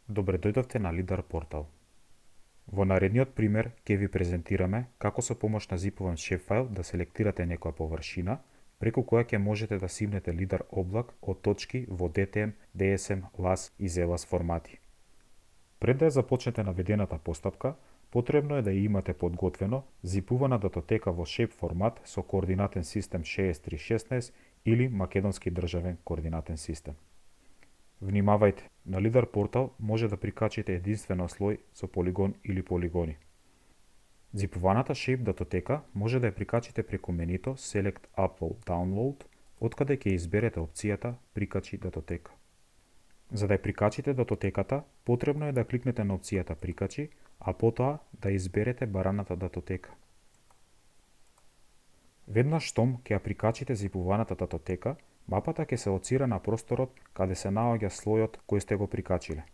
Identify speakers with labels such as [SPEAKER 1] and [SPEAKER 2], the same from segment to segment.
[SPEAKER 1] Добре дојдовте на Лидар портал. Во наредниот пример ќе ви презентираме како со помош на зипован шепфайл да селектирате некоја површина, преку која ќе можете да симнете Лидар облак од точки во DTM, DSM, LAS и ZLAS формати. Пред да ја започнете наведената постапка, потребно е да ја имате подготвено зипувана датотека во shape формат со координатен систем 6316 или македонски државен координатен систем. Внимавајте, на Лидар портал може да прикачите единствено слој со полигон или полигони. Зипуваната shape датотека може да ја прикачите преку менито Select Upload Download, откаде ќе изберете опцијата Прикачи датотека. За да ја прикачите датотеката, потребно е да кликнете на опцијата Прикачи, а потоа да изберете бараната датотека. Веднаш штом ќе ја прикачите зипуваната датотека, мапата ќе се лоцира на просторот каде се наоѓа слојот кој сте го прикачиле.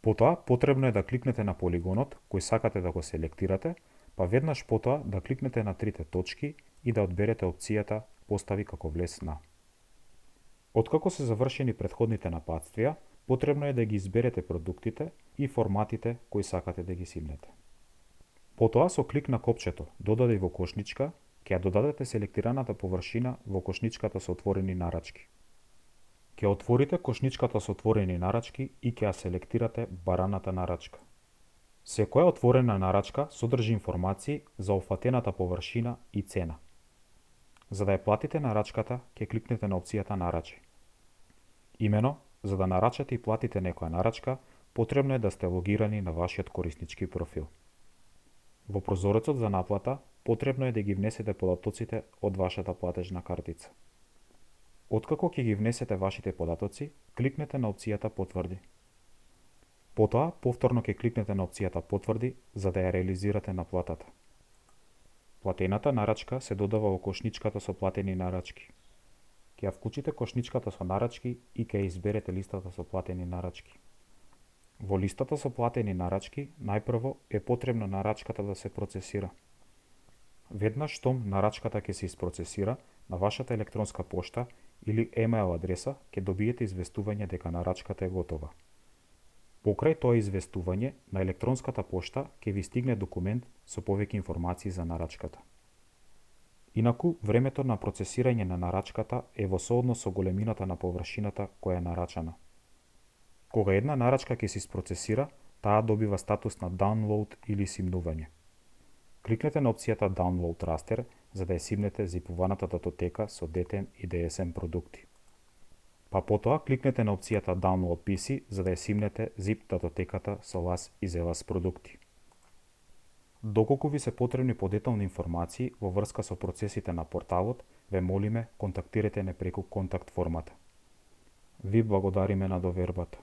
[SPEAKER 1] Потоа потребно е да кликнете на полигонот кој сакате да го селектирате, па веднаш потоа да кликнете на трите точки и да одберете опцијата Постави како влез на. Откако се завршени претходните напатствија, потребно е да ги изберете продуктите и форматите кои сакате да ги симнете. Потоа со клик на копчето Додади во кошничка, ќе ја додадете селектираната површина во кошничката со отворени нарачки. Ќе отворите кошничката со отворени нарачки и ќе ја селектирате бараната нарачка. Секоја отворена нарачка содржи информации за офатената површина и цена. За да ја платите нарачката, ќе кликнете на опцијата Нарачи. Имено, за да нарачате и платите некоја нарачка, потребно е да сте логирани на вашиот кориснички профил. Во прозорецот за наплата, потребно е да ги внесете податоците од вашата платежна картица. Откако ќе ги внесете вашите податоци, кликнете на опцијата Потврди. Потоа, повторно ќе кликнете на опцијата Потврди за да ја реализирате наплатата. Платената нарачка се додава во кошничката со платени нарачки. Ќе ја вклучите кошничката со нарачки и ќе ја изберете листата со платени нарачки. Во листата со платени нарачки, најпрво е потребно нарачката да се процесира. Веднаш штом нарачката ќе се isпроцесира, на вашата електронска пошта или емейл адреса ќе добиете известување дека нарачката е готова. Покрај тоа известување, на електронската пошта ќе ви стигне документ со повеќе информации за нарачката. Инаку, времето на процесирање на нарачката е во сооднос со големината на површината која е нарачана. Кога една нарачка ќе се isпроцесира, таа добива статус на download или симнување. Кликнете на опцијата Download Raster за да ја симнете зипуваната датотека со DTM и DSM продукти. Па потоа кликнете на опцијата Download PC за да ја симнете zip датотеката со LAS и ZLAS продукти. Доколку ви се потребни подетални информации во врска со процесите на порталот, ве молиме контактирате не преку контакт формата. Ви благодариме на довербата.